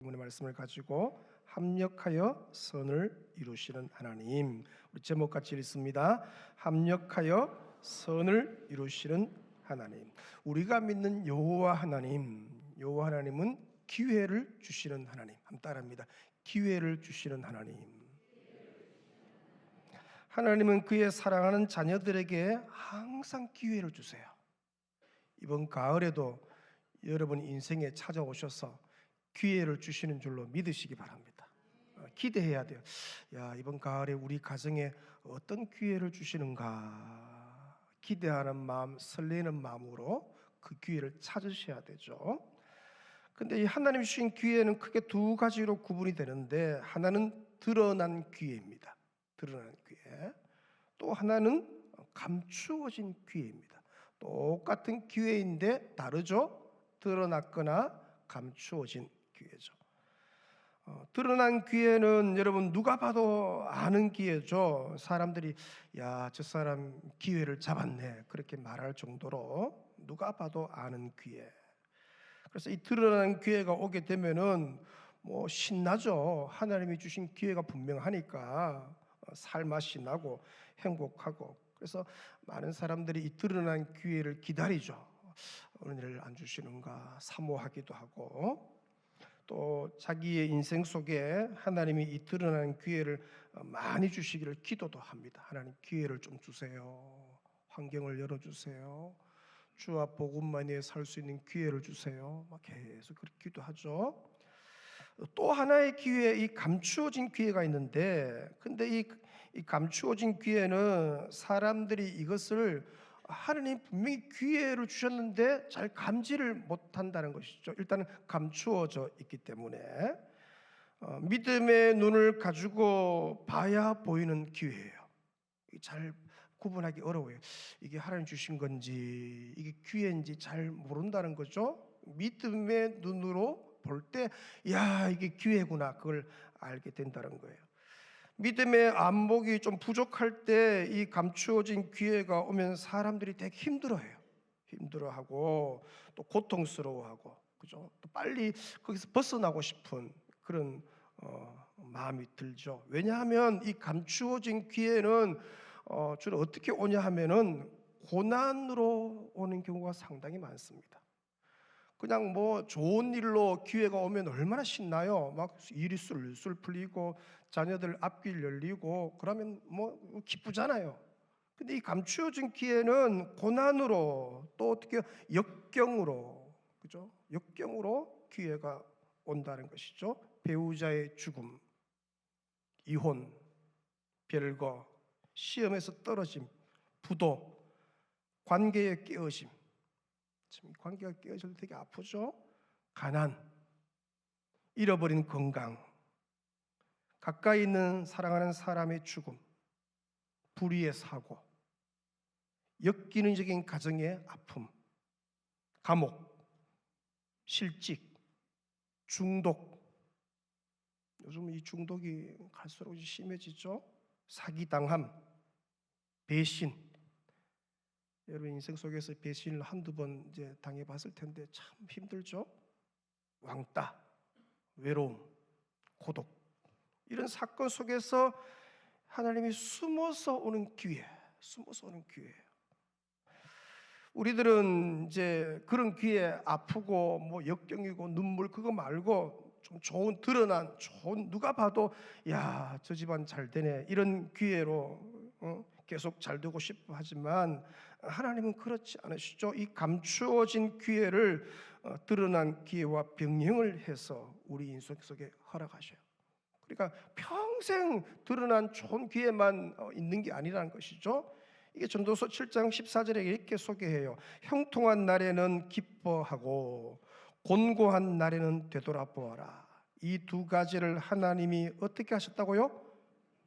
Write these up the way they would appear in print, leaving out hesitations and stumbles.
오늘 말씀을 가지고 합력하여 선을 이루시는 하나님, 우리 제목 같이 읽습니다. 합력하여 선을 이루시는 하나님. 우리가 믿는 여호와 하나님은 기회를 주시는 하나님. 한번 따라합니다. 기회를 주시는 하나님. 하나님은 그의 사랑하는 자녀들에게 항상 기회를 주세요. 이번 가을에도 여러분 인생에 찾아오셔서 기회를 주시는 줄로 믿으시기 바랍니다. 기대해야 돼요. 이번 가을에 우리 가정에 어떤 기회를 주시는가 기대하는 마음, 설레는 마음으로 그 기회를 찾으셔야 되죠. 근데 이 하나님 주신 기회는 크게 두 가지로 구분이 되는데, 하나는 드러난 기회입니다. 드러난 기회. 또 하나는 감추어진 기회입니다. 똑같은 기회인데 다르죠. 드러났거나 감추어진 기회죠. 드러난 기회는 여러분 누가 봐도 아는 기회죠. 사람들이 저 사람 기회를 잡았네 그렇게 말할 정도로 누가 봐도 아는 기회. 그래서 이 드러난 기회가 오게 되면은 신나죠. 하나님이 주신 기회가 분명하니까 살맛이 나고 행복하고, 그래서 많은 사람들이 이 드러난 기회를 기다리죠. 오늘 안 주시는가 사모하기도 하고, 또 자기의 인생 속에 하나님이 이 드러난 기회를 많이 주시기를 기도도 합니다. 하나님 기회를 좀 주세요. 환경을 열어주세요. 주와 복음만에 살 수 있는 기회를 주세요. 계속 그렇게 기도하죠. 또 하나의 기회, 이 감추어진 기회가 있는데, 근데 이 감추어진 기회는 사람들이 이것을 하나님 분명히 기회를 주셨는데 잘 감지를 못한다는 것이죠. 일단은 감추어져 있기 때문에 믿음의 눈을 가지고 봐야 보이는 기회예요. 잘 구분하기 어려워요. 이게 하나님 주신 건지 이게 기회인지 잘 모른다는 거죠. 믿음의 눈으로 볼 때 이게 기회구나, 그걸 알게 된다는 거예요. 믿음의 안목이 좀 부족할 때 이 감추어진 기회가 오면 사람들이 되게 힘들어하고 또 고통스러워하고, 그죠? 또 빨리 거기서 벗어나고 싶은 그런 마음이 들죠. 왜냐하면 이 감추어진 기회는 주로 어떻게 오냐 하면은 고난으로 오는 경우가 상당히 많습니다. 그냥 좋은 일로 기회가 오면 얼마나 신나요. 막 일이 술술 풀리고 자녀들 앞길 열리고 그러면 기쁘잖아요. 근데 이 감추어진 기회는 고난으로, 또 어떻게 역경으로, 그죠? 역경으로 기회가 온다는 것이죠. 배우자의 죽음, 이혼, 별거, 시험에서 떨어짐, 부도, 관계의 깨어짐. 관계가 깨어질 때 되게 아프죠. 가난, 잃어버린 건강, 가까이 있는 사랑하는 사람의 죽음, 불의의 사고, 역기능적인 가정의 아픔, 감옥, 실직, 중독. 요즘 이 중독이 갈수록 심해지죠. 사기당함, 배신. 여러분 인생 속에서 배신을 한두 번 이제 당해봤을 텐데 참 힘들죠. 왕따, 외로움, 고독, 이런 사건 속에서 하나님이 숨어서 오는 기회예요. 우리들은 이제 그런 기회, 아프고 역경이고 눈물 그거 말고 좀 좋은, 드러난 좋은, 누가 봐도 저 집안 잘 되네 이런 기회로 계속 잘 되고 싶어 하지만, 하나님은 그렇지 않으시죠. 이 감추어진 기회를 드러난 기회와 병행을 해서 우리 인생 속에 허락하셔요. 그러니까 평생 드러난 좋은 기회만 있는 게 아니라는 것이죠. 이게 전도서 7장 14절에 이렇게 소개해요. 형통한 날에는 기뻐하고 곤고한 날에는 되돌아보아라. 이 두 가지를 하나님이 어떻게 하셨다고요?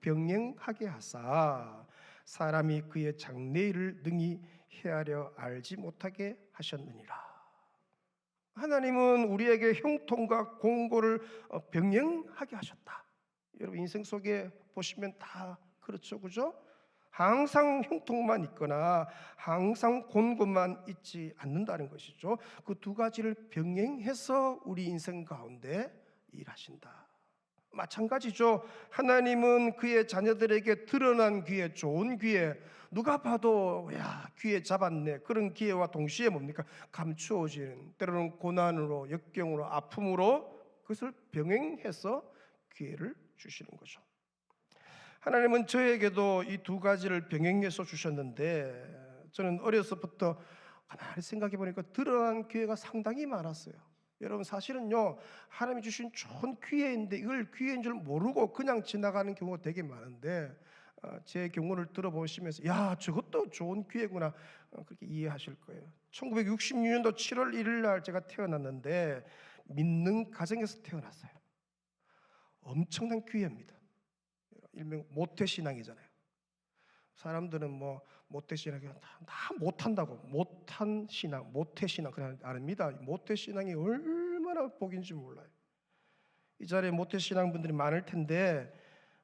병행하게 하사 사람이 그의 장래일을 능히 헤아려 알지 못하게 하셨느니라. 하나님은 우리에게 형통과 공고를 병행하게 하셨다. 여러분 인생 속에 보시면 다 그렇죠, 그죠? 항상 형통만 있거나 항상 곤고만 있지 않는다는 것이죠. 그 두 가지를 병행해서 우리 인생 가운데 일하신다. 마찬가지죠. 하나님은 그의 자녀들에게 드러난 기회, 좋은 기회, 누가 봐도 야 기회 잡았네, 그런 기회와 동시에 뭡니까? 감추어지는, 때로는 고난으로, 역경으로, 아픔으로 그것을 병행해서 기회를 주시는 거죠. 하나님은 저에게도 이 두 가지를 병행해서 주셨는데, 저는 어려서부터 가만히 생각해 보니까 드러난 기회가 상당히 많았어요. 여러분, 사실은요, 하나님이 주신 좋은 기회인데 이걸 기회인 줄 모르고 그냥 지나가는 경우가 되게 많은데, 제 경우를 들어보시면서 야 저것도 좋은 기회구나, 그렇게 이해하실 거예요. 1966년도 7월 1일 날 제가 태어났는데 믿는 가정에서 태어났어요. 엄청난 기회입니다. 일명 모태신앙이잖아요. 사람들은 뭐 모태신앙이 다 못한다고, 못한 신앙, 모태신앙 그냥 아닙니다. 모태신앙이 얼마나 복인지 몰라요. 이 자리에 모태신앙 분들이 많을 텐데,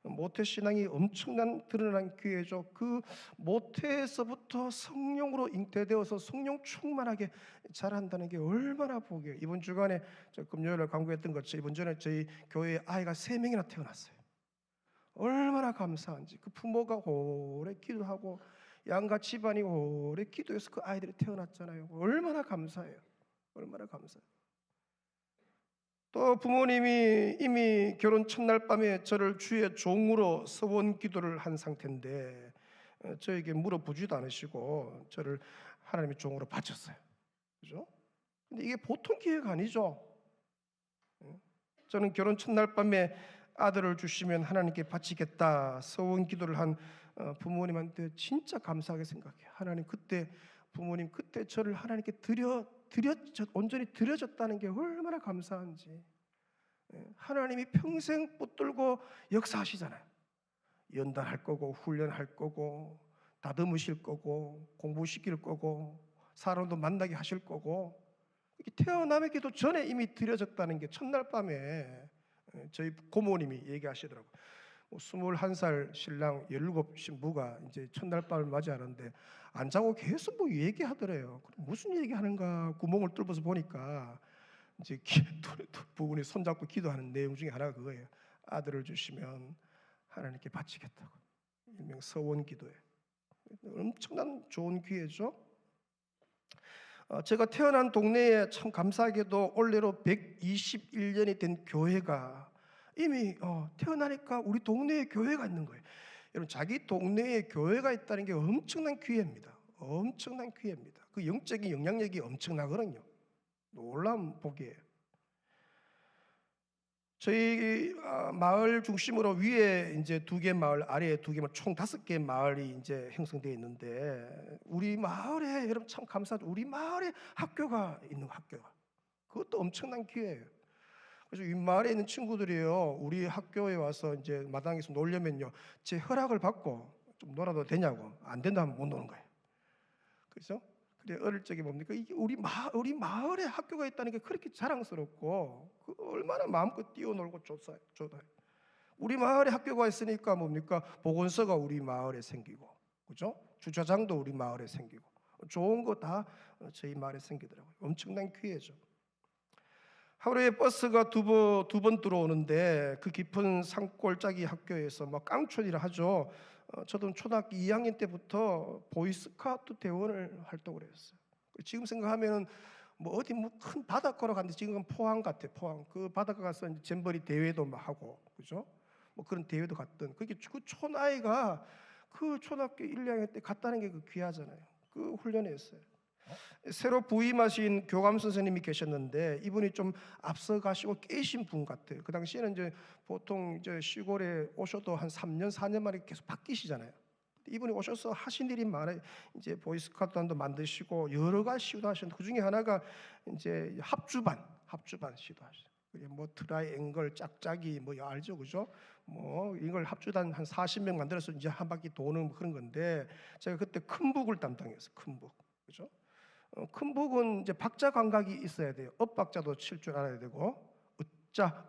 모태신앙이 엄청난 드러난 기회죠. 그 모태에서부터 성령으로 잉태되어서 성령 충만하게 자란다는 게 얼마나 복이에요. 이번 주간에 저 금요일에 광고했던 것처럼 이번 전에 저희 교회에 아이가 3명이나 태어났어요. 얼마나 감사한지. 그 부모가 오래 기도하고 양가 집안이 오래 기도해서 그 아이들이 태어났잖아요. 얼마나 감사해요. 얼마나 감사해요. 또 부모님이 이미 결혼 첫날 밤에 저를 주의 종으로 서원 기도를 한 상태인데 저에게 물어보지도 않으시고 저를 하나님의 종으로 바쳤어요. 그죠? 근데 이게 보통 기회가 아니죠. 저는 결혼 첫날 밤에 아들을 주시면 하나님께 바치겠다 서원 기도를 한 부모님한테 진짜 감사하게 생각해요. 하나님 그때, 부모님 그때 저를 하나님께 온전히 드려졌다는 게 얼마나 감사한지. 하나님이 평생 붙들고 역사하시잖아요. 연단할 거고 훈련할 거고 다듬으실 거고 공부시킬 거고 사람도 만나게 하실 거고, 태어나기도 전에 이미 드려졌다는 게 첫날 밤에 저희 고모님이 얘기하시더라고요. 21살 신랑 17 신부가 이제 첫날 밤을 맞이하는데 안 자고 계속 뭐 얘기하더래요. 무슨 얘기하는가 구멍을 뚫어서 보니까 이제 부분이 손잡고 기도하는 내용 중에 하나가 그거예요. 아들을 주시면 하나님께 바치겠다고. 일명 서원 기도에. 엄청난 좋은 기회죠. 제가 태어난 동네에 참 감사하게도 올해로 121년이 된 교회가 이미 태어나니까 우리 동네에 교회가 있는 거예요. 여러분, 자기 동네에 교회가 있다는 게 엄청난 기회입니다. 엄청난 기회입니다. 그 영적인 영향력이 엄청나거든요. 놀라운 복이에요. 저희 마을 중심으로 위에 이제 2개 마을, 아래에 2개 마을, 총 5개 마을이 이제 형성되어 있는데, 우리 마을에 여러분 참 감사하죠. 우리 마을에 학교가 있는 학교가, 그것도 엄청난 기회예요. 그래서 이 마을에 있는 친구들이요, 우리 학교에 와서 이제 마당에서 놀려면요, 제 허락을 받고 좀 놀아도 되냐고, 안 된다면 못 노는 거예요. 그래서 어릴 적에 뭡니까? 이게 우리 마을에 학교가 있다는 게 그렇게 자랑스럽고, 그 얼마나 마음껏 뛰어놀고 좋아요. 우리 마을에 학교가 있으니까 뭡니까? 보건소가 우리 마을에 생기고, 그죠? 주차장도 우리 마을에 생기고, 좋은 거 다 저희 마을에 생기더라고요. 엄청난 기회죠. 하루에 버스가 두 번 들어오는데 그 깊은 산골짜기 학교에서 막 깡촌이라 하죠. 저도 초등학교 2학년 때부터 보이스카우트 대원을 활동을 했어요. 지금 생각하면 뭐 어디 뭐 큰 바닷가로 갔는데 지금 포항 같아. 포항 그 바닷가 가서 이제 잼버리 대회도 막 하고, 그죠? 뭐 그런 대회도 갔던, 그게 그 촌아이가 그 초등학교 1, 2학년 때 갔다는 게 그 귀하잖아요. 그 훈련했어요. 새로 부임하신 교감 선생님이 계셨는데 이분이 좀 앞서 가시고 깨신 분 같아요. 그 당시에는 이제 보통 이제 시골에 오셔도 한 3년 4년 만에 계속 바뀌시잖아요. 이분이 오셔서 하신 일이 많아요. 이제 보이스카우트단도 만드시고 여러 가지 시도하셨는데 그 중에 하나가 이제 합주반 시도하셨어요. 뭐 트라이앵글, 짝짝이 뭐 알죠, 그죠? 뭐 이걸 합주단 한 40명 만들어서 이제 한 바퀴 도는 그런 건데, 제가 그때 큰 북을 담당했어요. 큰 북, 그죠? 큰 북은 이제 박자 감각이 있어야 돼요. 엇박자도 칠 줄 알아야 되고, 으짜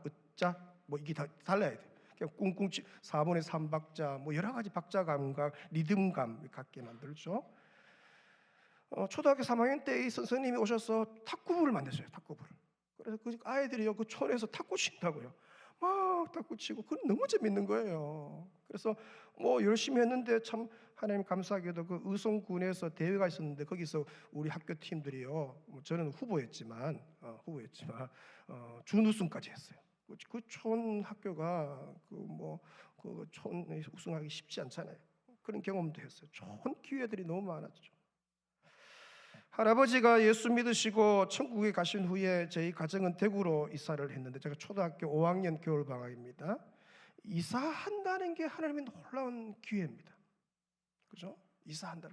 뭐 이게 다 달라야 돼요. 그냥 꿍꿍 4분의 3박자 뭐 여러 가지 박자 감각, 리듬감 갖게 만들죠. 초등학교 3학년 때 이 선생님이 오셔서 탁구부를 만드셔요. 탁구부를. 그래서 그 아이들이요 그 촌에서 탁구 친다고요. 막 탁구 치고 그건 너무 재밌는 거예요. 그래서 뭐 열심히 했는데 참 하나님 감사하게도 그 의성군에서 대회가 있었는데 거기서 우리 학교 팀들이요. 뭐 저는 후보였지만 준우승까지 했어요. 그 촌 학교가 그 촌에 우승하기 쉽지 않잖아요. 그런 경험도 했어요. 좋은 기회들이 너무 많았죠. 할아버지가 예수 믿으시고 천국에 가신 후에 저희 가정은 대구로 이사를 했는데 제가 초등학교 5학년 겨울 방학입니다. 이사한다는 게 하나님의 놀라운 기회입니다. 그죠? 이사한다.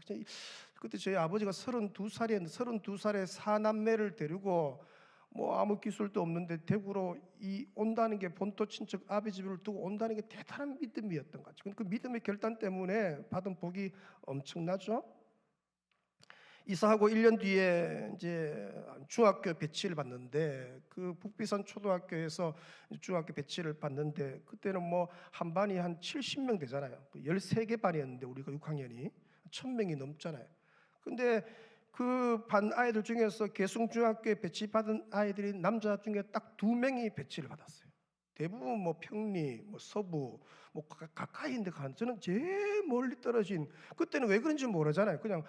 그때 저희 아버지가 32살이었는데 32살에 사남매를 데리고 뭐 아무 기술도 없는데 대구로 온다는 게 본토 친척 아버지 집을 두고 온다는 게 대단한 믿음이었던 것 같아요. 그 믿음의 결단 때문에 받은 복이 엄청나죠. 이사하고 1년 뒤에 이제 중학교 배치를 받는데 그 북비산 초등학교에서 중학교 배치를 받는데 그때는 뭐 한 반이 한 70명 되잖아요. 13개 반이었는데 우리가 6학년이 1000명이 넘잖아요. 근데 그 반 아이들 중에서 계승중학교에 배치받은 아이들이 남자 중에 딱 2명이 배치를 받았어요. 대부분 뭐 평리, 뭐 서부, 뭐 가까이인데 간 저는 제일 멀리 떨어진 그때는 왜 그런지 모르잖아요. 그냥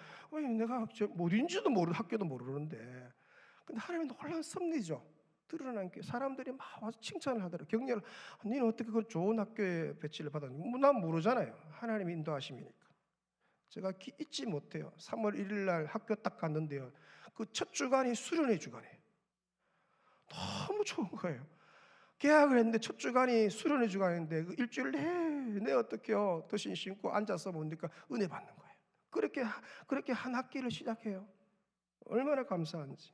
내가 어딘지도 모르고 학교도 모르는데 근데 하나님의 놀라운 섭리죠. 드러난 게 사람들이 막 와서 칭찬을 하더라고요. 격려를. 너는 어떻게 그 좋은 학교에 배치를 받았니? 난 모르잖아요. 하나님의 인도하심이니까. 제가 잊지 못해요. 3월 1일 날 학교 딱 갔는데요. 그 첫 주간이 수련회 주간이에요. 너무 좋은 거예요. 계약을 했는데 첫 주간이 수련회 주간인데 그 일주일 내내 어떻게요? 더신 신고 앉아서 보니까 은혜 받는 거예요. 그렇게 한 학기를 시작해요. 얼마나 감사한지.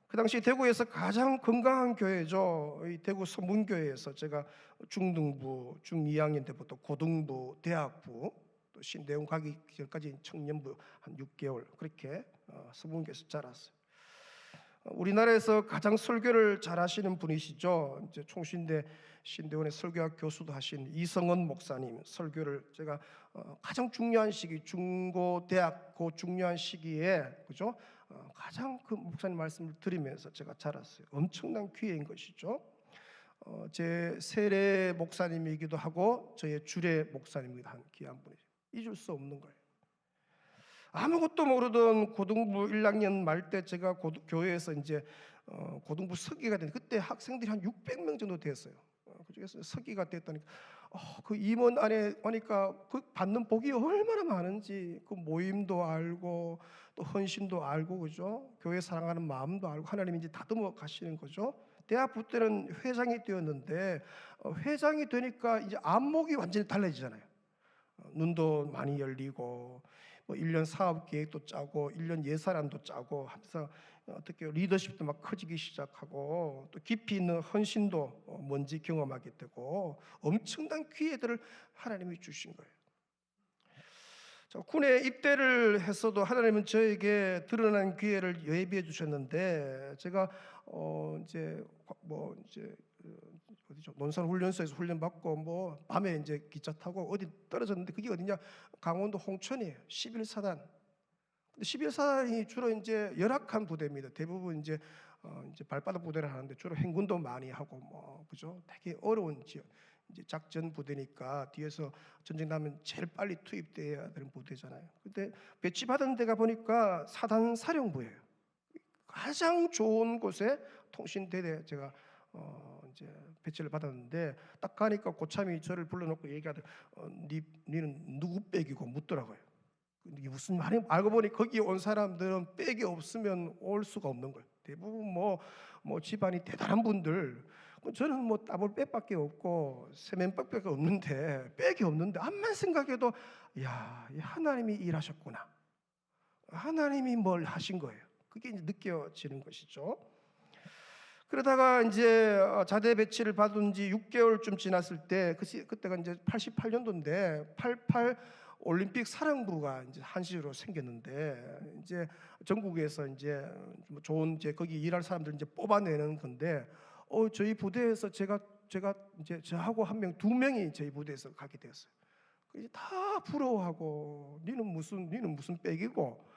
그 당시 대구에서 가장 건강한 교회죠. 이 대구 서문교회에서 제가 중등부, 중2학년 때부터 고등부, 대학부, 또 신대원 가기 전까지 청년부 한 6개월 그렇게 서문교회에서 자랐어요. 우리나라에서 가장 설교를 잘하시는 분이시죠. 이제 총신대 신대원의 설교학 교수도 하신 이성원 목사님 설교를 제가 가장 중요한 시기 중고 대학 그 중요한 시기에 그죠? 가장 그 목사님 말씀을 들으면서 제가 자랐어요. 엄청난 기회인 것이죠. 제 세례 목사님이기도 하고 저의 주례 목사님이기도 한 귀한 분이죠. 잊을 수 없는 거예요. 아무것도 모르던 고등부 1학년 말 때 제가 교회에서 이제 고등부 서기가 됐는데 그때 학생들이 한 600명 정도 됐어요. 그중에서 서기가 됐다니 그 임원 안에 오니까 그 받는 복이 얼마나 많은지 그 모임도 알고 또 헌신도 알고 그죠? 교회 사랑하는 마음도 알고 하나님이 이제 다듬어 가시는 거죠. 대학부 때는 회장이 되었는데 회장이 되니까 이제 안목이 완전히 달라지잖아요. 눈도 많이 열리고 뭐 1년 사업 계획도 짜고 1년 예산안도 짜고 하면서 어떻게 리더십도 막 커지기 시작하고 또 깊이 있는 헌신도 뭔지 경험하게 되고 엄청난 기회들을 하나님이 주신 거예요. 군에 입대를 했어도 하나님은 저에게 드러난 기회를 예비해 주셨는데 제가 이제 어디죠? 논산훈련소에서 훈련 받고 뭐 밤에 이제 기차 타고 어디 떨어졌는데 그게 어디냐? 강원도 홍천이에요. 11사단. 11사단이 주로 이제 열악한 부대입니다. 대부분 이제 발바닥 부대를 하는데 주로 행군도 많이 하고 뭐 그죠? 되게 어려운 지역. 이제 작전 부대니까 뒤에서 전쟁 나면 제일 빨리 투입돼야 되는 부대잖아요. 근데 배치 받은 데가 보니까 사단 사령부예요. 가장 좋은 곳에 통신대대 제가 이제 배치를 받았는데 딱 가니까 고참이 저를 불러놓고 얘기하더니 니는 누구 백이고 묻더라고요. 이게 무슨 말이 알고 보니 거기 온 사람들은 백이 없으면 올 수가 없는 거예요. 대부분 뭐 집안이 대단한 분들. 저는 뭐 따볼 백밖에 없고 세면백밖에 없는데 백이 없는데 암만 생각해도 야 하나님이 일하셨구나. 하나님이 뭘 하신 거예요. 그게 이제 느껴지는 것이죠. 그러다가 이제 자대 배치를 받은 지 6개월쯤 지났을 때 그때가 이제 88년도인데 88 올림픽 사령부가 이제 한시로 생겼는데 이제 전국에서 이제 좋은 이제 거기 일할 사람들 이제 뽑아내는 건데 저희 부대에서 제가 이제 저하고 한 명, 2명이 저희 부대에서 가게 되었어요. 이제 다 부러워하고 니는 무슨 백이고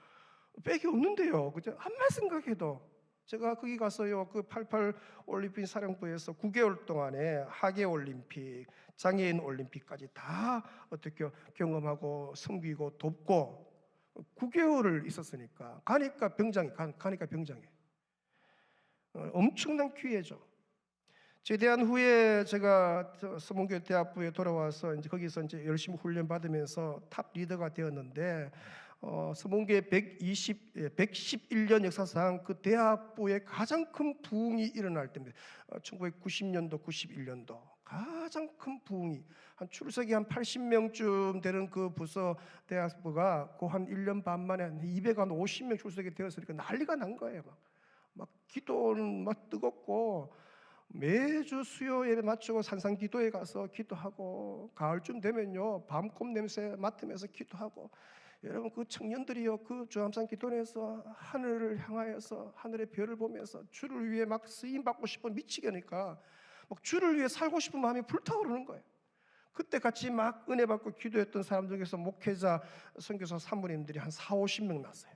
백이 없는데요. 그죠? 암만 생각해도 제가 거기 가서요, 그 88 올림픽 사령부에서 9개월 동안에 하계 올림픽, 장애인 올림픽까지 다 어떻게 경험하고 섬기고 돕고 9개월을 있었으니까 가니까 병장해. 엄청난 기회죠. 제대한 후에 제가 서문교 대학부에 돌아와서 이제 거기서 이제 열심히 훈련 받으면서 탑 리더가 되었는데 서문교의 111년 역사상 그 대학부에 가장 큰 부흥이 일어날 때입니다. 1990년도, 91년도 가장 큰 부흥이 한 출석이 한 80명쯤 되는 그 부서 대학부가 그 한 1년 반 만에 한 250명 출석이 되었으니까 난리가 난 거예요. 막 기도는 막 뜨겁고 매주 수요 예배 마치고 산상 기도에 가서 기도하고 가을쯤 되면요 밤꽃 냄새 맡으면서 기도하고 여러분 그 청년들이요 그 주암산 기도원에서 하늘을 향하여서 하늘의 별을 보면서 주를 위해 막 쓰임 받고 싶어 미치게니까 막 주를 위해 살고 싶은 마음이 불타오르는 거예요. 그때 같이 막 은혜 받고 기도했던 사람 중에서 목회자 선교사 사모님들이 한 40-50명 났어요.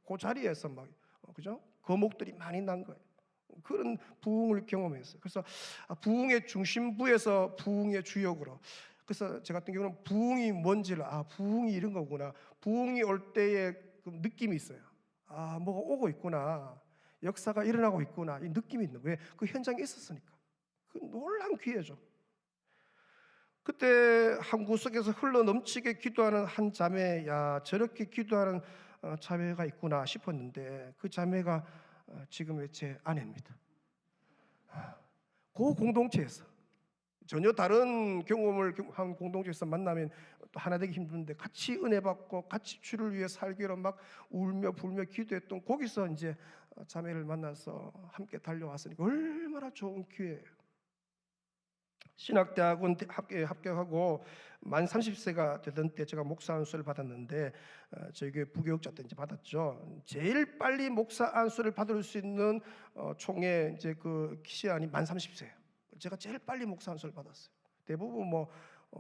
그 자리에서 막 그죠? 거목들이 많이 난 거예요. 그런 부흥을 경험했어요. 그래서 부흥의 중심부에서 부흥의 주역으로. 그래서 제 같은 경우는 부흥이 뭔지를 부흥이 이런 거구나. 부흥이 올 때의 그 느낌이 있어요. 뭐가 오고 있구나. 역사가 일어나고 있구나. 이 느낌이 있는 거예요. 그 현장에 있었으니까. 그 놀라운 기회죠. 그때 한 구석에서 흘러 넘치게 기도하는 한 자매, 저렇게 기도하는 자매가 있구나 싶었는데 그 자매가 지금의 제 아내입니다. 그 공동체에서 전혀 다른 경험을 한 공동체에서 만나면 또 하나 되기 힘든데 같이 은혜 받고 같이 주를 위해 살기로 막 울며 불며 기도했던 거기서 이제 자매를 만나서 함께 달려왔으니까 얼마나 좋은 기회예요. 신학대학원 합격하고 만 30세가 되던 때 제가 목사 안수를 받았는데 저희 교회 부교육자 때 이제 받았죠. 제일 빨리 목사 안수를 받을 수 있는 총회 이제 그 시한이 만 30세예요. 제가 제일 빨리 목사 안수를 받았어요. 대부분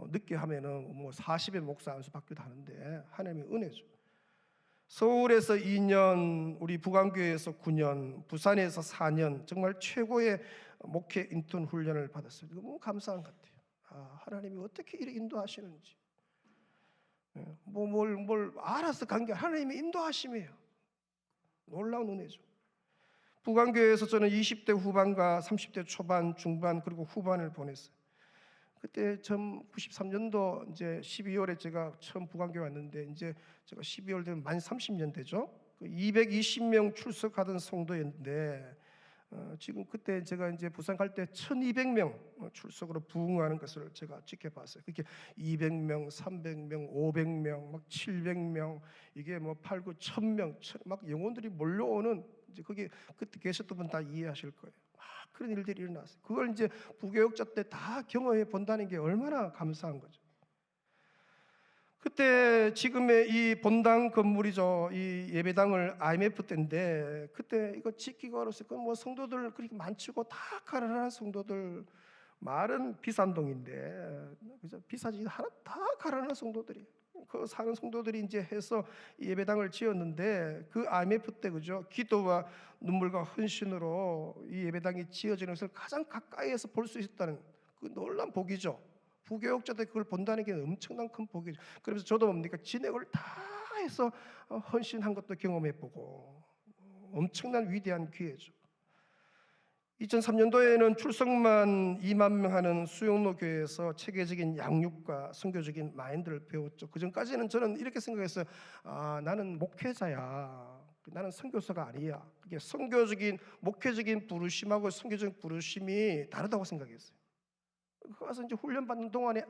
늦게 하면은 40에 목사 안수 받기도 하는데 하나님의 은혜죠. 서울에서 2년, 우리 북한교회에서 9년, 부산에서 4년 정말 최고의 목회 인턴 훈련을 받았어요. 너무 감사한 것 같아요. 하나님이 어떻게 이렇게 인도하시는지. 뭘 알아서 간 게 하나님의 인도하심이에요. 놀라운 은혜죠. 북한교회에서 저는 20대 후반과 30대 초반, 중반 그리고 후반을 보냈어요. 그때 처음 93년도 이제 12월에 제가 처음 북한교회 왔는데 이제 제가 12월 되면 만 30년 되죠. 220명 출석하던 성도였는데 지금 그때 제가 이제 부산 갈 때 1,200명 출석으로 부흥하는 것을 제가 지켜봤어요. 그렇게 200명, 300명, 500명, 막 700명 이게 8, 9, 1,000명 막 영혼들이 몰려오는 이제 거기 그때 계셨던 분 다 이해하실 거예요. 그런 일들이 일어났어요. 그걸 이제 부교육자 때 다 경험해 본다는 게 얼마나 감사한 거죠. 그때 지금의 이 본당 건물이죠. 이 예배당을 IMF 때인데 그때 이거 짓기가 어려웠어요. 그 성도들 그렇게 많지고 다 가난한 성도들 말은 비산동인데 그죠? 비싸지 하나 다 가난한 성도들이 그 사는 성도들이 이제 해서 예배당을 지었는데 그 IMF 때 그죠? 기도와 눈물과 헌신으로 이 예배당이 지어지는 것을 가장 가까이에서 볼 수 있었다는 그 놀라운 복이죠. 부교육자들 그걸 본다는 게 엄청난 큰 복이죠. 그래서 저도 뭡니까 진액을 다 해서 헌신한 것도 경험해보고 엄청난 위대한 기회죠. 2003년도에는 출석만 2만 명 하는 수용로 교회에서 체계적인 양육과 선교적인 마인드를 배웠죠. 그 전까지는 저는 이렇게 생각했어요. 나는 목회자야. 나는 선교사가 아니야. 이게 선교적인 목회적인 부르심하고 선교적인 부르심이 다르다고 생각했어요. 가서 이제 훈련 받는 동안에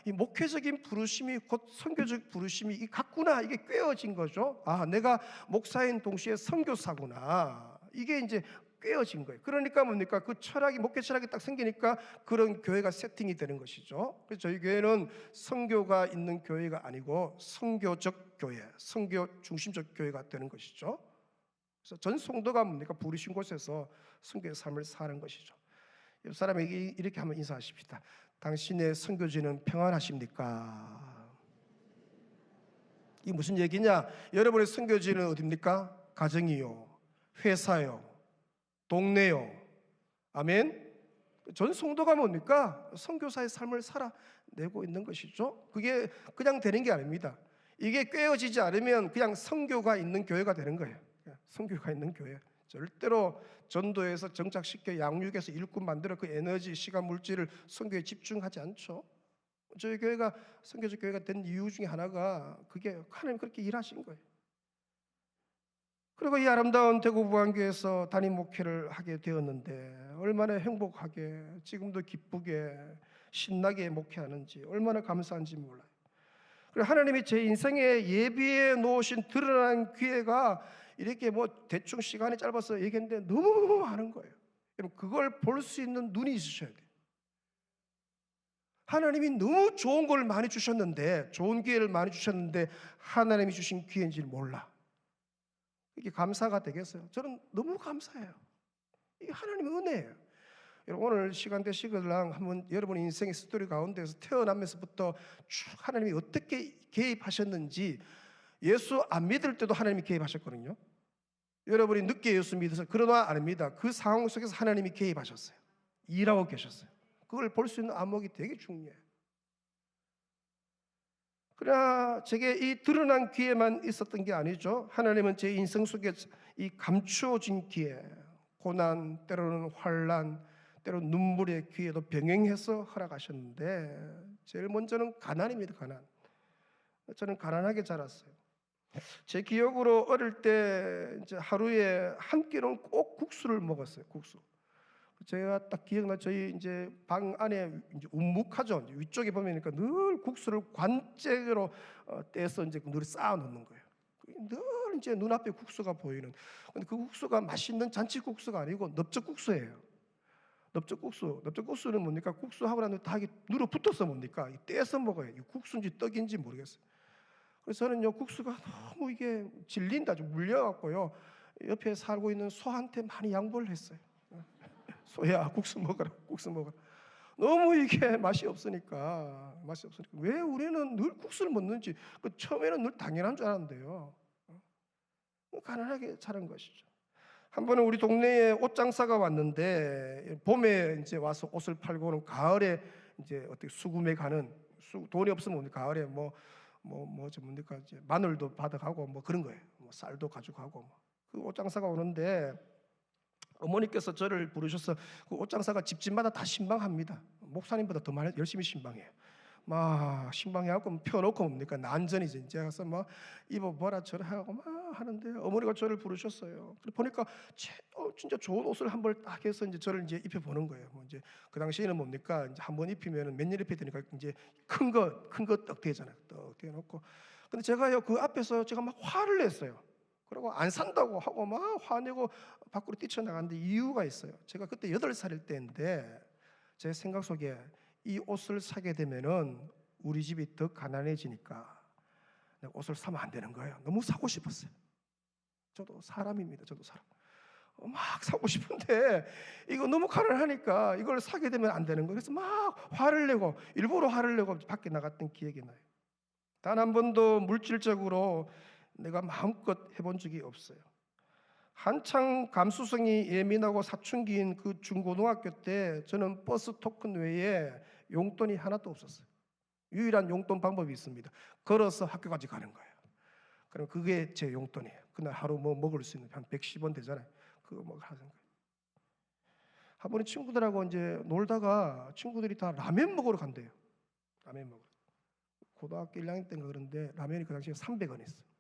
이 목회적인 부르심이 곧 선교적 부르심이 이 같구나 이게 꿰어진 거죠. 내가 목사인 동시에 선교사구나 이게 이제 꿰어진 거예요. 그러니까 뭡니까 그 철학이 목회 철학이 딱 생기니까 그런 교회가 세팅이 되는 것이죠. 그래서 저희 교회는 선교가 있는 교회가 아니고 선교적 교회, 선교 중심적 교회가 되는 것이죠. 그래서 전 성도가 뭡니까 부르신 곳에서 선교의 삶을 사는 것이죠. 옆 사람에게 이렇게 한번 인사하십시다. 당신의 선교지는 평안하십니까? 이게 무슨 얘기냐? 여러분의 선교지는 어디입니까? 가정이요, 회사요, 동네요. 아멘. 전 성도가 뭡니까? 선교사의 삶을 살아내고 있는 것이죠. 그게 그냥 되는 게 아닙니다. 이게 꿰어지지 않으면 그냥 선교가 있는 교회가 되는 거예요. 선교가 있는 교회. 절대로 전도해서 정착시켜 양육해서 일꾼 만들어 그 에너지, 시간, 물질을 선교에 집중하지 않죠. 저희 교회가 선교적 교회가 된 이유 중에 하나가 그게 하나님 그렇게 일하신 거예요. 그리고 이 아름다운 대구 부안교회에서 담임 목회를 하게 되었는데 얼마나 행복하게, 지금도 기쁘게, 신나게 목회하는지 얼마나 감사한지 몰라요. 그리고 하나님이 제 인생에 예비해 놓으신 드러난 기회가 이렇게 뭐 대충 시간이 짧아서 얘기했는데 너무 많은 거예요. 여러분, 그걸 볼 수 있는 눈이 있으셔야 돼요. 하나님이 너무 좋은 걸 많이 주셨는데, 좋은 기회를 많이 주셨는데 하나님이 주신 기회인지를 몰라. 이게 감사가 되겠어요? 저는 너무 감사해요. 이게 하나님의 은혜예요. 여러분, 오늘 시간 되시거랑 한번 여러분 인생의 스토리 가운데서 태어나면서부터 쭉 하나님이 어떻게 개입하셨는지, 예수 안 믿을 때도 하나님이 개입하셨거든요. 여러분이 늦게 예수 믿어서 그러나 아닙니다. 그 상황 속에서 하나님이 개입하셨어요. 일하고 계셨어요. 그걸 볼 수 있는 안목이 되게 중요해요. 그러나 제게 이 드러난 기회만 있었던 게 아니죠. 하나님은 제 인생 속에 이 감추어진 기회, 고난, 때로는 환난, 때로는 눈물의 기회도 병행해서 허락하셨는데, 제일 먼저는 가난입니다. 가난. 저는 가난하게 자랐어요. 제 기억으로 어릴 때 이제 하루에 한 끼는 꼭 국수를 먹었어요. 국수. 제가 딱 기억나. 저희 이제 방 안에 이제 움묵하죠. 위쪽에 보면 늘 국수를 관째로 떼서 이제 늘 쌓아 놓는 거예요. 늘 이제 눈앞에 국수가 보이는. 근데 그 국수가 맛있는 잔치국수가 아니고 넓적국수예요. 넓적국수. 넓적국수는 뭡니까? 국수하고 나면 다 눌어 붙어서 뭡니까? 떼서 먹어요. 이 국수인지 떡인지 모르겠어요. 그래서 저는요, 국수가 너무 이게 질린다, 좀 물려갖고요, 옆에 살고 있는 소한테 많이 양보를 했어요. 소야, 국수 먹어라, 국수 먹어라. 너무 이게 맛이 없으니까 왜 우리는 늘 국수를 먹는지, 처음에는 늘 당연한 줄 알았는데요, 가난하게 자란 것이죠. 한 번은 우리 동네에 옷장사가 왔는데, 봄에 이제 와서 옷을 팔고는 가을에 이제 어떻게 수금에 가는, 돈이 없으면 가을에 뭡니까, 이제 마늘도 받아가고 뭐 그런 거예요. 뭐 쌀도 가져가고. 그 옷장사가 오는데 어머니께서 저를 부르셔서, 그 옷장사가 집집마다 다 신방합니다. 목사님보다 더 많이 열심히 신방해요. 막 신방해갖고 펴놓고 뭡니까, 난전이지. 이제 가서 막 입어보라 저라 하고 막 하는데, 어머니가 저를 부르셨어요. 그래 보니까 진짜 좋은 옷을 한 벌 딱 해서 이제 저를 이제 입혀보는 거예요. 뭐 이제 그 당시에는 뭡니까, 이제 한 번 입히면 몇 년 입혀야 되니까 이제 큰 거 떡 되잖아요. 떡 되놓고. 근데 제가요, 그 앞에서 제가 막 화를 냈어요. 그리고 안 산다고 하고 막 화내고 밖으로 뛰쳐나갔는데 이유가 있어요. 제가 그때 8살일 때인데, 제 생각 속에 이 옷을 사게 되면은 우리 집이 더 가난해지니까 내가 옷을 사면 안 되는 거예요. 너무 사고 싶었어요. 저도 사람입니다. 저도 사람. 막 사고 싶은데 이거 너무 가난하니까 이걸 사게 되면 안 되는 거예요. 그래서 막 화를 내고, 일부러 화를 내고 밖에 나갔던 기억이 나요. 단 한 번도 물질적으로 내가 마음껏 해본 적이 없어요. 한창 감수성이 예민하고 사춘기인 그 중고등학교 때 저는 버스 토큰 외에 용돈이 하나도 없었어요. 유일한 용돈 방법이 있습니다. 걸어서 학교까지 가는 거예요. 그럼 그게 제 용돈이에요. 그날 하루 뭐 먹을 수 있는 한 110원 되잖아요. 그거 뭐 하는 거예요. 한 번에 친구들하고 이제 놀다가 친구들이 다 라면 먹으러 간대요. 라면 먹으러. 고등학교 1학년 때인가 그런데 라면이 그 당시에 300원이었어요.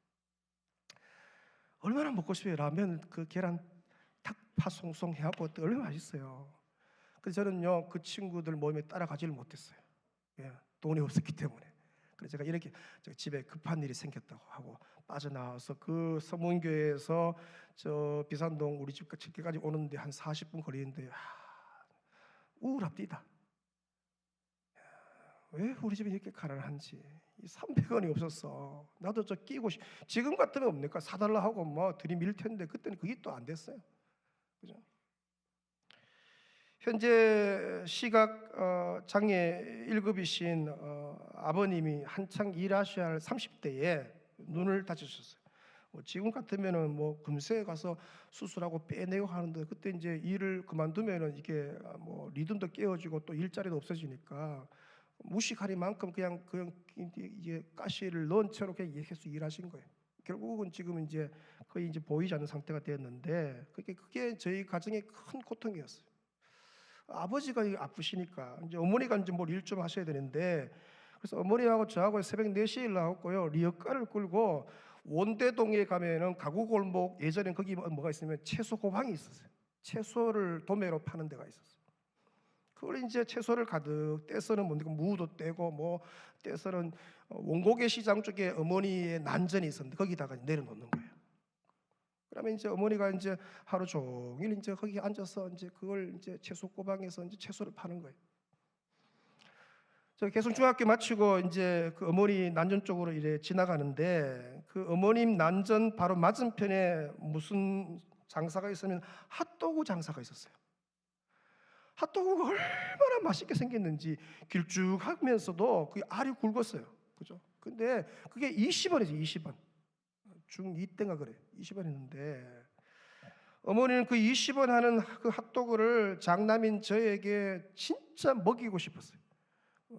얼마나 먹고 싶어요. 라면 그 계란 탁파 송송 해갖고 얼마나 맛있어요. 그래서 저는요, 그 친구들 모임에 따라가지를 못했어요. 예, 돈이 없었기 때문에. 그래서 제가 이렇게 집에 급한 일이 생겼다고 하고 빠져나와서 그 서문교회에서 저 비산동 우리 집까지 오는데 한 40분 거리인데 우울합니다. 왜 우리 집이 이렇게 가난한지. 300원이 없었어. 나도 저 끼고 지금 같으면 뭡니까, 사달라 하고 뭐 들이밀 텐데 그때는 그게 또 안 됐어요. 그죠? 현재 시각 장애 1급이신 아버님이 한창 일하셔야 할 30대에 눈을 다치셨어요. 지금 같으면은 뭐 금세 가서 수술하고 빼내고 하는데, 그때 이제 일을 그만두면은 이게 뭐 리듬도 깨어지고 또 일자리도 없어지니까 무식하리만큼 그냥 이제 가시를 넣은 채로 그냥 계속 일하신 거예요. 결국은 지금 이제 거의 이제 보이지 않는 상태가 되었는데, 그게 저희 가정의 큰 고통이었어요. 아버지가 아프시니까 이제 어머니가 이제 뭘 일 좀 하셔야 되는데, 그래서 어머니하고 저하고 새벽 4시에 일어나고요, 리어카를 끌고 원대동에 가면은 가구 골목, 예전엔 거기 뭐가 있으면 채소 고방이 있었어요. 채소를 도매로 파는 데가 있었어요. 그걸 이제 채소를 가득 떼서는 무도 떼고 뭐 떼서는 원고개 시장 쪽에 어머니의 난전이 있었는데 거기다가 내려놓는 거예요. 그러면 이제 어머니가 이제 하루 종일 이제 거기 앉아서 이제 그걸 이제 채소 고방에서 이제 채소를 파는 거예요. 저 계속 중학교 마치고 이제 그 어머니 난전 쪽으로 이제 지나가는데, 그 어머님 난전 바로 맞은편에 무슨 장사가 있으면 핫도그 장사가 있었어요. 핫도그가 얼마나 맛있게 생겼는지 길쭉하면서도 그 알이 굵었어요. 그죠? 근데 그게 20원이죠. 20원. 중2 때인가 그래. 20원이었는데 어머니는 그 20원 하는 그 핫도그를 장남인 저에게 진짜 먹이고 싶었어요.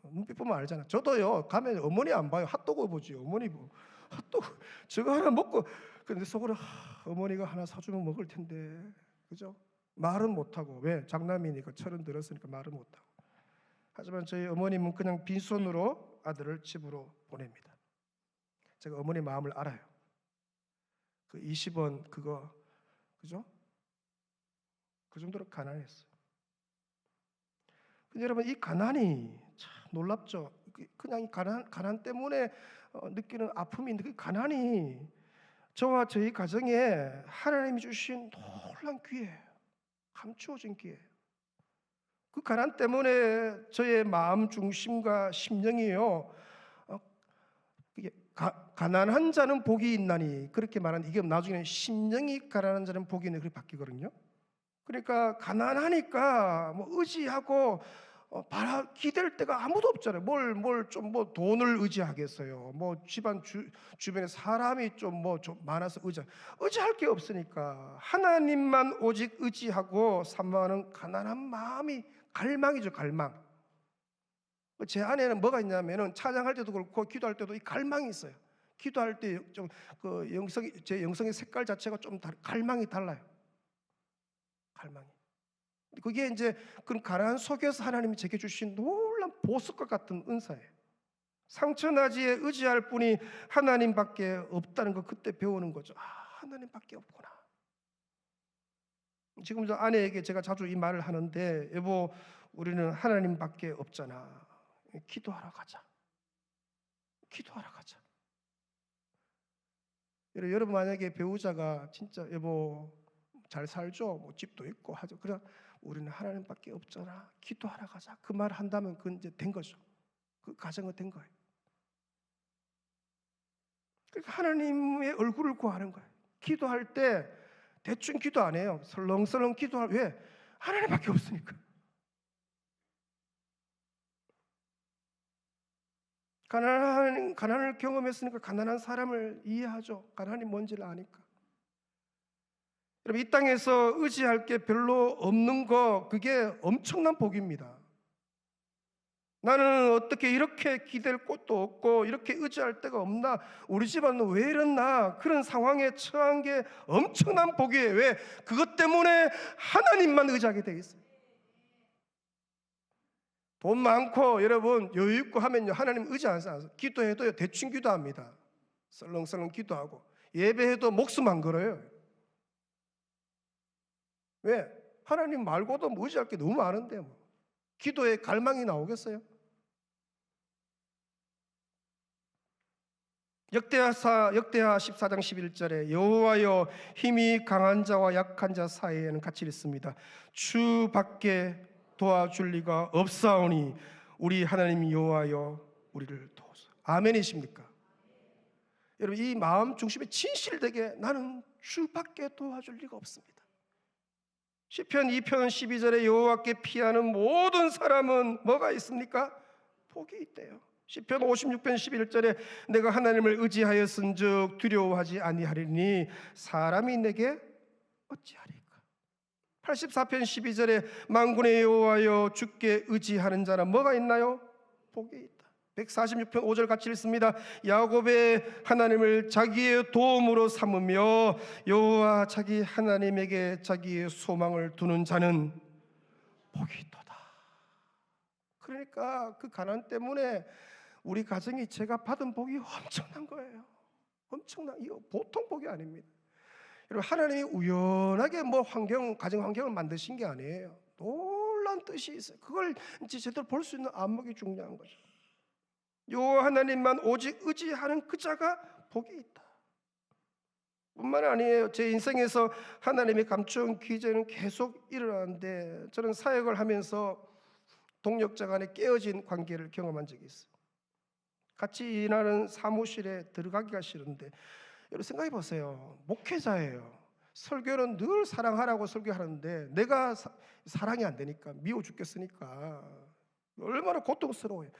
눈빛 보면 알잖아. 저도요, 가면 어머니 안 봐요. 핫도그 보지. 어머니 뭐 핫도그 저거 하나 먹고, 근데 속으로 어머니가 하나 사주면 먹을 텐데, 그죠? 말은 못하고. 왜? 장남이니까, 철은 들었으니까 말은 못하고. 하지만 저희 어머님은 그냥 빈손으로 아들을 집으로 보냅니다. 제가 어머니 마음을 알아요. 그 20원 그거, 그죠? 그 정도로 가난했어요. 근데 여러분, 이 가난이 참 놀랍죠. 그냥 가난 때문에 느끼는 아픔인데, 그 가난이 저와 저희 가정에 하나님이 주신 놀란 기회예요. 감추어진 기회예요. 그 가난 때문에 저의 마음 중심과 심령이요, 가난한 자는 복이 있나니, 그렇게 말한 이게 나중에 심령이 가난한 자는 복이 있네, 그렇게 바뀌거든요. 그러니까 가난하니까 뭐 의지하고 기댈 데가 아무도 없잖아요. 뭐 돈을 의지하겠어요. 뭐 집안 주변에 사람이 좀 많아서 의지할 게 없으니까 하나님만 오직 의지하고 사모하는 가난한 마음이 갈망이죠. 갈망. 제 안에는 뭐가 있냐면은 찬양할 때도 그렇고 기도할 때도 이 갈망이 있어요. 기도할 때 좀 제 영성의 색깔 자체가 좀 갈망이 달라요. 갈망이. 그게 이제 그런 가난 속에서 하나님이 제게 주신 놀란 보석과 같은 은사예요. 상처나지에 의지할 분이 하나님밖에 없다는 거 그때 배우는 거죠. 하나님밖에 없구나. 지금 저 아내에게 제가 자주 이 말을 하는데, 여보, 우리는 하나님밖에 없잖아. 기도하러 가자. 기도하러 가자. 여러분 만약에 배우자가 진짜 여보 잘 살죠? 뭐 집도 있고 하죠. 그래, 우리는 하나님밖에 없잖아. 기도하러 가자. 그 말 한다면 그건 이제 된 거죠. 그 가정은 된 거예요. 그러니까 하나님의 얼굴을 구하는 거예요. 기도할 때 대충 기도 안 해요. 설렁설렁 왜? 하나님밖에 없으니까. 가난을 경험했으니까 가난한 사람을 이해하죠. 가난이 뭔지를 아니까. 여러분, 이 땅에서 의지할 게 별로 없는 거, 그게 엄청난 복입니다. 나는 어떻게 이렇게 기댈 곳도 없고 이렇게 의지할 데가 없나, 우리 집안은 왜 이랬나, 그런 상황에 처한 게 엄청난 복이에요. 왜? 그것 때문에 하나님만 의지하게 돼 있어요. 돈 많고 여러분 여유 있고 하면요, 하나님 의지 안 해요. 기도해도 대충 기도합니다. 설렁설렁 기도하고 예배해도 목숨 안 걸어요. 왜? 하나님 말고도 의지할 게 너무 많은데 뭐. 기도에 갈망이 나오겠어요? 역대하 14장 11절에 여호와여, 힘이 강한 자와 약한 자 사이에는 같이 있습니다. 주밖에 도와줄 리가 없사오니 우리 하나님 여호와여, 우리를 도우소서. 아멘이십니까? 여러분, 이 마음 중심에 진실되게 나는 주밖에 도와줄 리가 없습니다. 시편 2편 12절에 여호와께 피하는 모든 사람은 뭐가 있습니까? 복이 있대요. 시편 56편 11절에 내가 하나님을 의지하였은즉 두려워하지 아니하리니 사람이 내게 어찌하리까. 84편 12절에 만군의 여호와여 주께 의지하는 자는 뭐가 있나요? 복이 있다. 146편 5절 같이 읽습니다. 야곱의 하나님을 자기의 도움으로 삼으며 여호와 자기 하나님에게 자기의 소망을 두는 자는 복이 있도다. 그러니까 그 가난 때문에 우리 가정이 제가 받은 복이 엄청난 거예요. 엄청난, 이거 보통 복이 아닙니다. 여러분, 하나님이 우연하게 뭐 가정 환경을 만드신 게 아니에요. 놀라운 뜻이 있어요. 그걸 이제 제대로 볼 수 있는 안목이 중요한 거죠. 요 하나님만 오직 의지하는 그 자가 복이 있다. 뿐만 아니에요. 제 인생에서 하나님이 감추은 기적은 계속 일어나는데, 저는 사역을 하면서 동역자 간에 깨어진 관계를 경험한 적이 있어요. 같이 일하는 사무실에 들어가기가 싫은데, 여러분 생각해 보세요. 목회자예요. 설교는 늘 사랑하라고 설교하는데 내가 사랑이 안 되니까, 미워 죽겠으니까 얼마나 고통스러워요.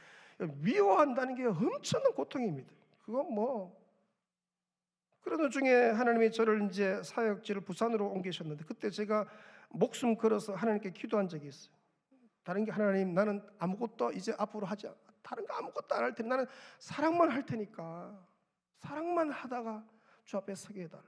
미워한다는 게 엄청난 고통입니다. 그건 뭐, 그런 중에 하나님이 저를 이제 사역지를 부산으로 옮기셨는데, 그때 제가 목숨 걸어서 하나님께 기도한 적이 있어요. 다른 게, 하나님 나는 아무것도 이제 앞으로 하지 않아. 다른 거 아무것도 안 할 테니 나는 사랑만 할 테니까 사랑만 하다가 주 앞에 서게 해달라.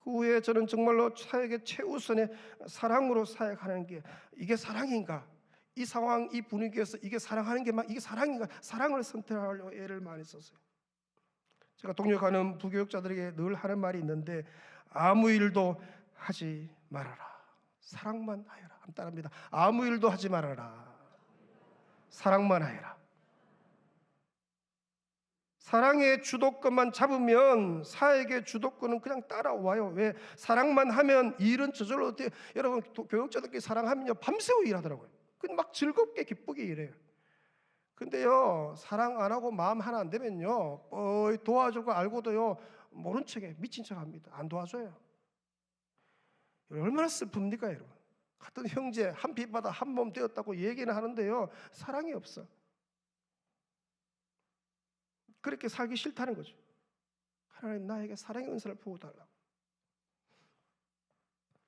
그 후에 저는 정말로 사역의 최우선의 사랑으로 사역하는 게, 이게 사랑인가? 이 상황, 이 분위기에서 이게 사랑하는 게 이게 사랑인가? 사랑을 선택하려고 애를 많이 썼어요. 제가 동역하는 부교육자들에게 늘 하는 말이 있는데, 아무 일도 하지 말아라, 사랑만 하여라. 한번 따라합니다. 아무 일도 하지 말아라, 사랑만 하여라. 사랑의 주도권만 잡으면 사역의 주도권은 그냥 따라와요. 왜? 사랑만 하면 일은 저절로 어때요? 여러분, 교육자들끼리 사랑하면요 밤새워 일하더라고요. 근데 막 즐겁게 기쁘게 일해요. 근데요, 사랑 안 하고 마음 하나 안 되면요, 도와주고 알고도요 모른 척해, 미친 척합니다. 안 도와줘요. 얼마나 슬픕니까 여러분? 같은 형제 한 피 받아 한 몸 되었다고 얘기는 하는데요, 사랑이 없어. 그렇게 살기 싫다는 거죠. 하나님 나에게 사랑의 은사를 부어달라고.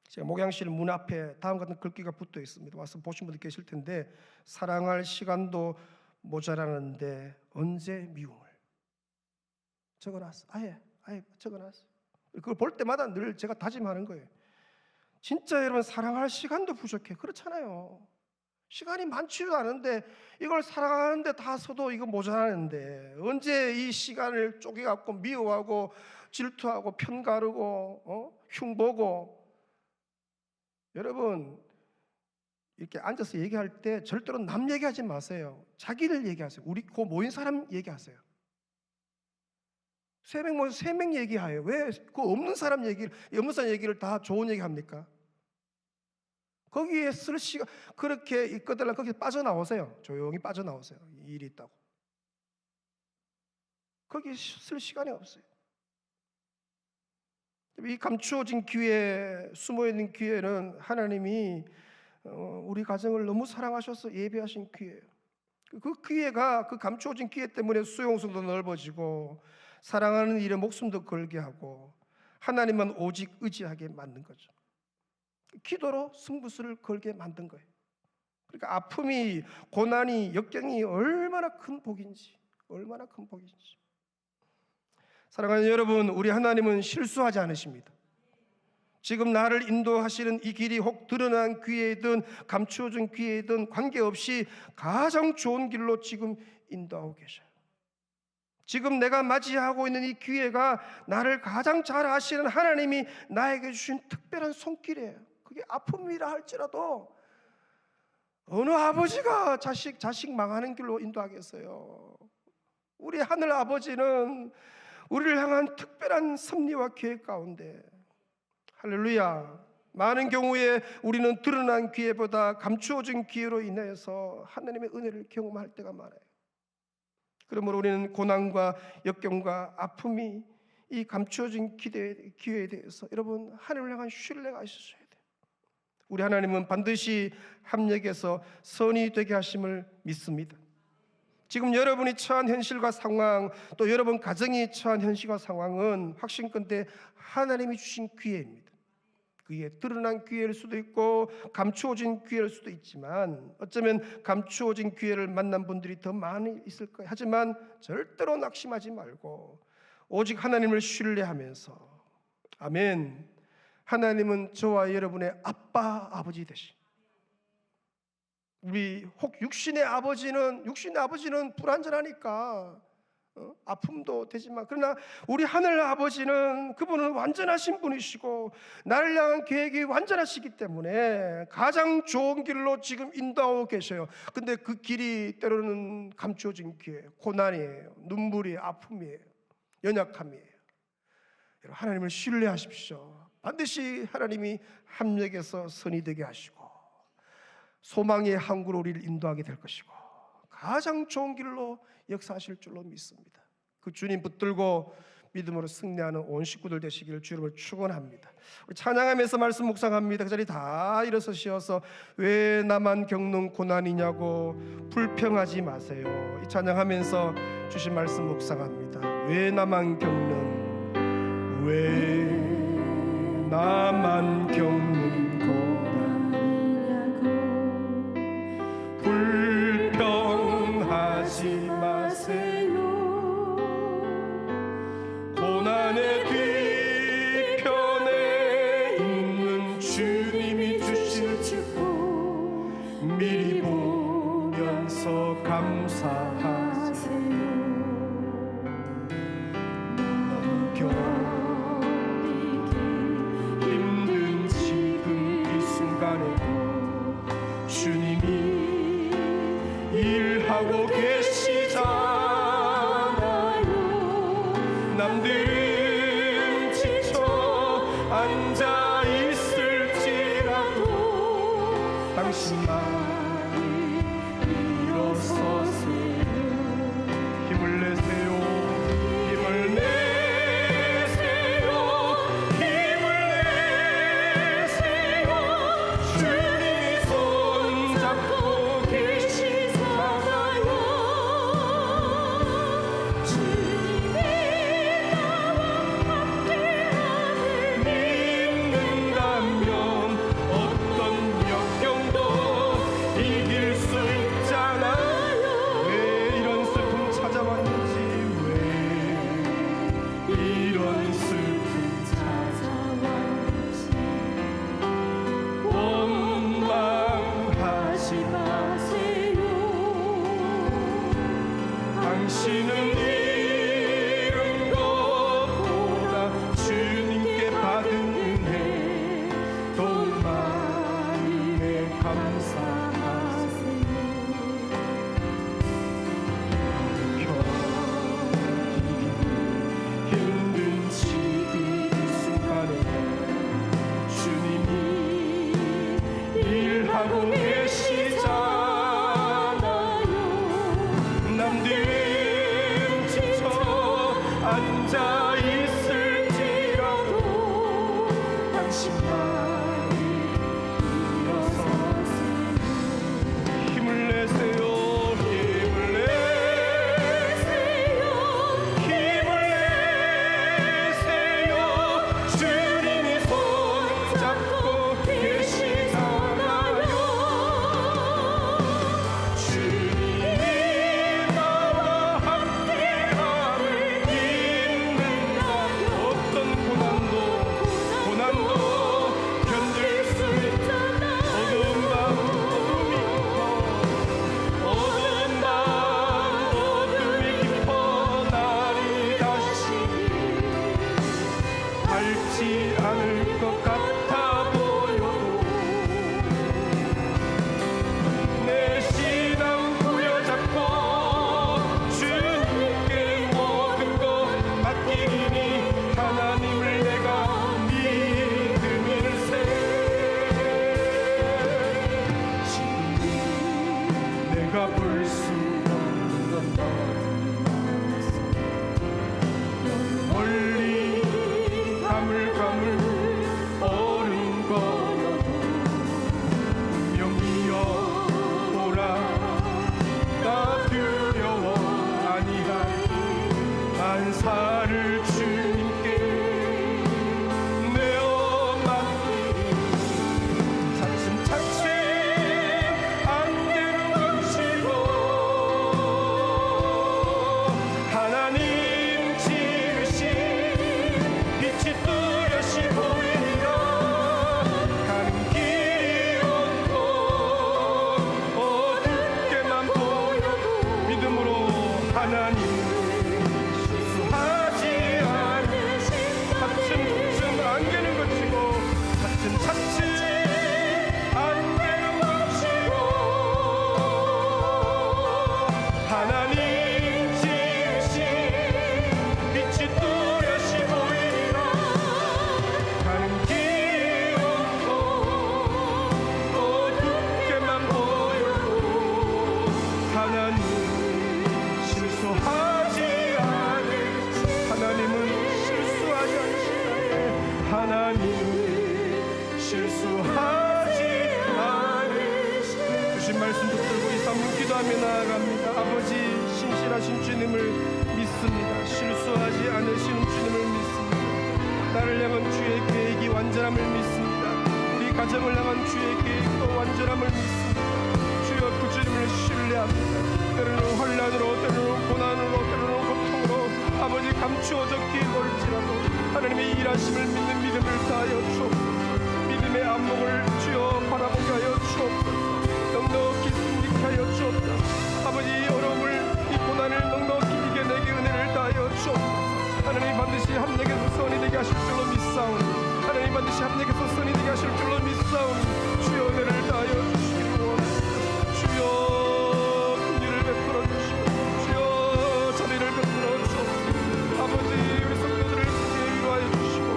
제가 목양실 문 앞에 다음 같은 글귀가 붙어 있습니다. 와서 보신 분들 계실 텐데, 사랑할 시간도 모자라는데 언제 미움을. 적어놨어. 아예 적어놨어. 그걸 볼 때마다 늘 제가 다짐하는 거예요. 진짜 여러분, 사랑할 시간도 부족해. 그렇잖아요. 시간이 많지도 않은데 이걸 사랑하는데 다 써도 이거 모자라는데, 언제 이 시간을 쪼개갖고 미워하고 질투하고 편가르고 흉보고. 여러분, 이렇게 앉아서 얘기할 때 절대로 남 얘기하지 마세요. 자기를 얘기하세요. 우리 그 모인 사람 얘기하세요. 세 명 모여서 세 명 얘기해요. 왜 그 없는 사람 얘기를 다 좋은 얘기 합니까? 거기에 쓸 시간, 그렇게 있거든 거기서 빠져나오세요. 조용히 빠져나오세요. 일이 있다고. 거기 쓸 시간이 없어요. 이 감추어진 기회, 숨어있는 기회는 하나님이 우리 가정을 너무 사랑하셔서 예비하신 기회예요. 그 기회가, 그 감추어진 기회 때문에 수용성도 넓어지고 사랑하는 일에 목숨도 걸게 하고 하나님만 오직 의지하게 만든 거죠. 기도로 승부수를 걸게 만든 거예요. 그러니까 아픔이, 고난이, 역경이 얼마나 큰 복인지, 얼마나 큰 복인지. 사랑하는 여러분, 우리 하나님은 실수하지 않으십니다. 지금 나를 인도하시는 이 길이 혹 드러난 기회이든 감추어진 기회이든 관계없이 가장 좋은 길로 지금 인도하고 계셔요. 지금 내가 맞이하고 있는 이 기회가 나를 가장 잘 아시는 하나님이 나에게 주신 특별한 손길이에요. 그게 아픔이라 할지라도 어느 아버지가 자식 망하는 길로 인도하겠어요? 우리 하늘 아버지는 우리를 향한 특별한 섭리와 계획 가운데, 할렐루야, 많은 경우에 우리는 드러난 기회보다 감추어진 기회로 인해서 하나님의 은혜를 경험할 때가 많아요. 그러므로 우리는 고난과 역경과 아픔이 이 감추어진 기회에 대해서 여러분, 하늘을 향한 신뢰가 있으셔야 돼요. 우리 하나님은 반드시 합력해서 선이 되게 하심을 믿습니다. 지금 여러분이 처한 현실과 상황, 또 여러분 가정이 처한 현실과 상황은 확신컨대 하나님이 주신 기회입니다. 그게 드러난 기회일 수도 있고 감추어진 기회일 수도 있지만, 어쩌면 감추어진 기회를 만난 분들이 더 많이 있을 거예요. 하지만 절대로 낙심하지 말고 오직 하나님을 신뢰하면서, 아멘, 하나님은 저와 여러분의 아빠, 아버지 되시. 우리 혹 육신의 아버지는 불완전하니까 아픔도 되지만, 그러나 우리 하늘 아버지는 그분은 완전하신 분이시고 나를 향한 계획이 완전하시기 때문에 가장 좋은 길로 지금 인도하고 계셔요. 근데 그 길이 때로는 감추어진 기회예요. 고난이에요. 눈물이에요. 아픔이에요. 연약함이에요. 여러분, 하나님을 신뢰하십시오. 반드시 하나님이 합력해서 선이 되게 하시고 소망의 항구로 우리를 인도하게 될 것이고 가장 좋은 길로 역사하실 줄로 믿습니다. 그 주님 붙들고 믿음으로 승리하는 온 식구들 되시기를 주님을 축원합니다. 우리 찬양하면서 말씀 묵상합니다. 그 자리 다 일어서시어서 왜 나만 겪는 고난이냐고 불평하지 마세요. 이 찬양하면서 주신 말씀 묵상합니다. 왜 나만 겪는, 왜 나만 겪는 고난이냐고 불평하지 마세요. 고난의 뒤편에 있는 주님이 주실 축복 미리 보면서 감사하세요. 너무 견디기 힘든 지금 이 순간에도 주님이 일하고 계시잖아요. 남들은 지쳐 앉아 있을지라도 당신만이 일어서세요. 힘을 내세요. 힘을 내세요. 힘을 내세요. 주님이 손잡고 계시잖아요. 주님이 나와 함께함을 믿는다면 어떤 역경도 이길 수 있잖아요. 왜 이런 슬픔 찾아왔는지, 왜 이런 슬픔 찾아왔는지 원망하지 마세요. 당신은 잃은 것보다 주님께 받은 은혜 더 많이 감사하세요. 힘든 지금 이 순간에 주님이 일하고 계시잖아요. 남들은 지쳐 앉아 있을지라도 당신만이 일어서세요. 힘을 내세요. 힘을 내세요. 힘을 내세요. 주님이 손잡고 계시잖아요. 주님이 나와 함께함을 믿는다면 어떤 고난도 견딜 수 있잖아. 어두운 밤 어둠이 깊어 날이 다시 밝지 않을 것 같아 보여도 내 신앙 부여잡고 주님께 모든 것 맡기리니 하나님을 내가 믿음일세. 지금 내가 볼 수 없는 건 멀리 가물가물 실수하지 않으시는 주신 말씀 붙들고 이 삶을 기도하며 나아갑니다. 아버지, 신실하신 주님을 믿습니다. 실수하지 않으시는 주님을 믿습니다. 나를 향한 주의 계획이 완전함을 믿습니다. 우리 가정을 향한 주의 계획도 완전함을 믿습니다. 주여, 그 주님을 신뢰합니다. 때로는 환난으로, 때로는 고난으로, 때로는 고통으로 아버지 감추어져 기울지라도 하나님의 일하심을 믿는 믿음을 다하여 주옵소서. 믿음의 안목을 주여 바라보게 하여 주옵소서. 넉넉히 승리케 하여 주옵소서. 아버지, 이 어려움을, 이 고난을 넉넉히 이겨내게 은혜를 다하여 주옵소서. 하나님 반드시 합력해서 선이 되게 하실 줄로 믿사오니, 하나님 반드시 합력해서 선이 되게 하실 줄로 믿사오니 주여 은혜를 다하여 주시기 원합니다. 주여 긍휼을 베풀어 주시고 주여 자비를 베풀어 주옵소서. 아버지, 우리 성도들을 크게 위로하여 주시고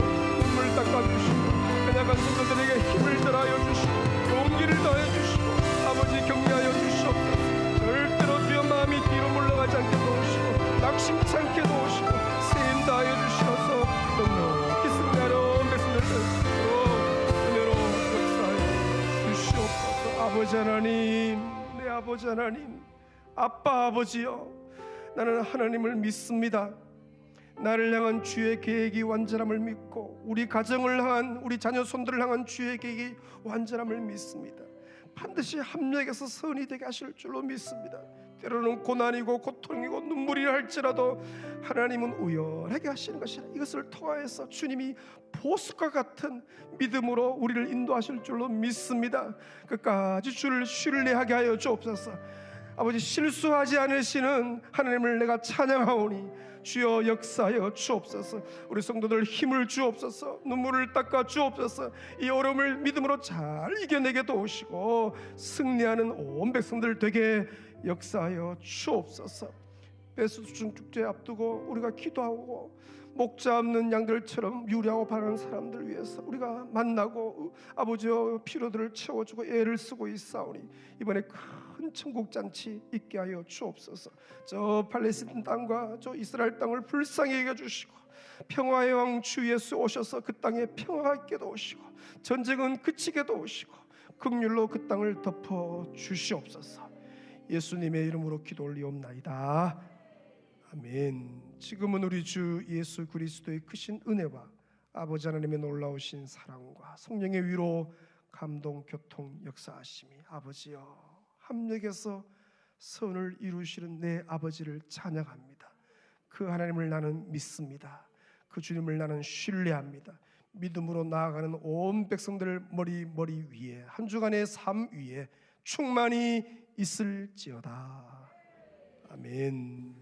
눈물 닦아주시고 그나간 성도들에게 힘을 더하여 주시고 용기를 더하여 주시고 아버지 격려하여 주시옵소서. 절대로 주여 마음이 뒤로 물러가지 않게 도우시고 낙심치 않게 도우시고 세임 다하여 주시어서 넉넉히 승리하러 백성들 은혜로 역사하여 주시옵소서. 아버지 하나님, 내 아버지 하나님, 아빠 아버지여, 나는 하나님을 믿습니다. 나를 향한 주의 계획이 완전함을 믿고 우리 가정을 향한, 우리 자녀 손들을 향한 주의 계획이 완전함을 믿습니다. 반드시 합력해서 선이 되게 하실 줄로 믿습니다. 때로는 고난이고 고통이고 눈물이라 할지라도 하나님은 우연하게 하시는 것이라, 이것을 통하여서 주님이 보석과 같은 믿음으로 우리를 인도하실 줄로 믿습니다. 끝까지 주를 신뢰하게 하여 주옵소서. 아버지, 실수하지 않으시는 하나님을 내가 찬양하오니 주여 역사하여 주옵소서. 우리 성도들 힘을 주옵소서. 눈물을 닦아 주옵소서. 이 어려움을 믿음으로 잘 이겨내게 도우시고 승리하는 온 백성들 되게 역사하여 주옵소서. 베스트중 축제 앞두고 우리가 기도하고 목자 없는 양들처럼 유리하고 바라는 사람들 위해서 우리가 만나고 아버지여 피로들을 채워주고 애를 쓰고 있사오니 이번에 큰 천국잔치 있게 하여 주옵소서. 저 팔레스틴 땅과 저 이스라엘 땅을 불쌍히 여겨주시고 평화의 왕 주 예수 오셔서 그 땅에 평화가 있게 도우시고 전쟁은 그치게 도우시고 긍휼로 그 땅을 덮어 주시옵소서. 예수님의 이름으로 기도 올리옵나이다. 아멘. 지금은 우리 주 예수 그리스도의 크신 은혜와 아버지 하나님의 놀라우신 사랑과 성령의 위로 감동 교통 역사하심이 아버지여 합력해서 선을 이루시는 내 아버지를 찬양합니다. 그 하나님을 나는 믿습니다. 그 주님을 나는 신뢰합니다. 믿음으로 나아가는 온 백성들 머리 위에 한 주간의 삶 위에 충만히 있을지어다. 아멘.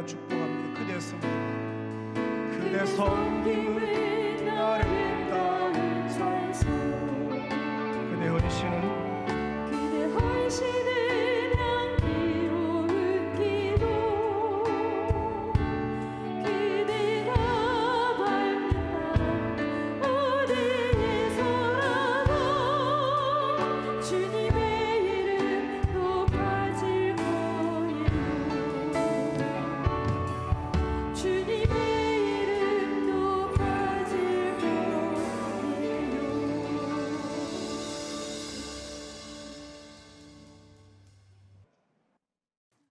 축복합니다. 그대 성